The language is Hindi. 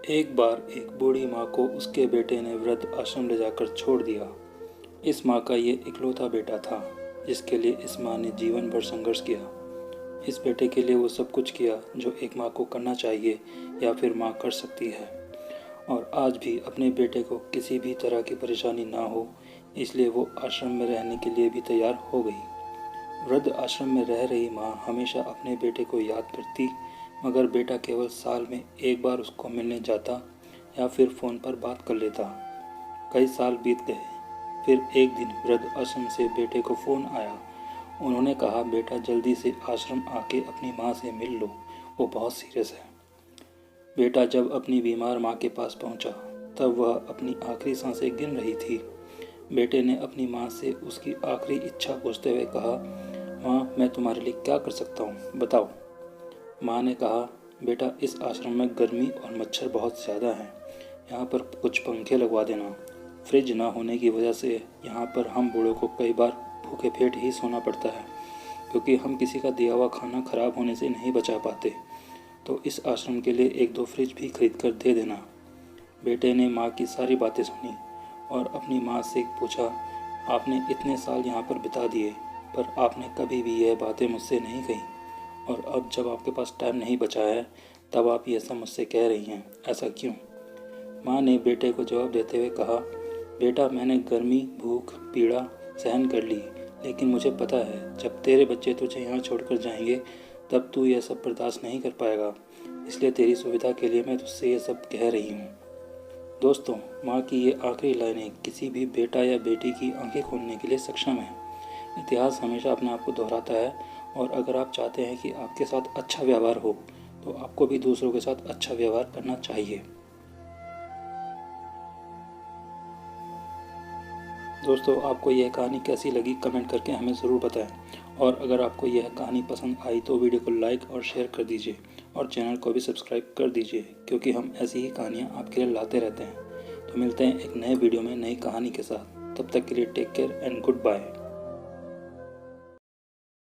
एक बार एक बूढ़ी माँ को उसके बेटे ने वृद्ध आश्रम ले जाकर छोड़ दिया। इस माँ का ये इकलौता बेटा था जिसके लिए इस माँ ने जीवन भर संघर्ष किया। इस बेटे के लिए वो सब कुछ किया जो एक माँ को करना चाहिए या फिर माँ कर सकती है, और आज भी अपने बेटे को किसी भी तरह की परेशानी ना हो इसलिए वो आश्रम में रहने के लिए भी तैयार हो गई। वृद्ध आश्रम में रह रही माँ हमेशा अपने बेटे को याद करती, मगर बेटा केवल साल में एक बार उसको मिलने जाता या फिर फ़ोन पर बात कर लेता। कई साल बीत गए। फिर एक दिन वृद्ध आश्रम से बेटे को फ़ोन आया। उन्होंने कहा, बेटा जल्दी से आश्रम आके अपनी माँ से मिल लो, वो बहुत सीरियस है। बेटा जब अपनी बीमार माँ के पास पहुँचा तब वह अपनी आखिरी सांसें गिन रही थी। बेटे ने अपनी माँ से उसकी आखिरी इच्छा पूछते हुए कहा, माँ मैं तुम्हारे लिए क्या कर सकता हूँ, बताओ। माँ ने कहा, बेटा इस आश्रम में गर्मी और मच्छर बहुत ज़्यादा हैं, यहाँ पर कुछ पंखे लगवा देना। फ्रिज ना होने की वजह से यहाँ पर हम बूढ़ों को कई बार भूखे पेट ही सोना पड़ता है, क्योंकि हम किसी का दिया हुआ खाना खराब होने से नहीं बचा पाते। तो इस आश्रम के लिए एक दो फ्रिज भी खरीद कर दे देना। बेटे ने माँ की सारी बातें सुनी और अपनी माँ से पूछा, आपने इतने साल यहाँ पर बिता दिए पर आपने कभी भी यह बातें मुझसे नहीं कही, और अब जब आपके पास टाइम नहीं बचा है तब आप ये सब मुझसे कह रही हैं, ऐसा क्यों? माँ ने बेटे को जवाब देते हुए कहा, बेटा मैंने गर्मी, भूख, पीड़ा सहन कर ली, लेकिन मुझे पता है जब तेरे बच्चे तुझे यहाँ छोड़कर जाएंगे तब तू यह सब बर्दाश्त नहीं कर पाएगा, इसलिए तेरी सुविधा के लिए मैं तुझसे ये सब कह रही हूँ। दोस्तों, माँ की ये आखिरी लाइनें किसी भी बेटा या बेटी की आंखें खोलने के लिए सक्षम है। इतिहास हमेशा अपने आप को दोहराता है, और अगर आप चाहते हैं कि आपके साथ अच्छा व्यवहार हो तो आपको भी दूसरों के साथ अच्छा व्यवहार करना चाहिए। दोस्तों, आपको यह कहानी कैसी लगी कमेंट करके हमें ज़रूर बताएं, और अगर आपको यह कहानी पसंद आई तो वीडियो को लाइक और शेयर कर दीजिए, और चैनल को भी सब्सक्राइब कर दीजिए, क्योंकि हम ऐसी ही कहानियाँ आपके लिए लाते रहते हैं। तो मिलते हैं एक नए वीडियो में नई कहानी के साथ। तब तक के लिए take care and good bye.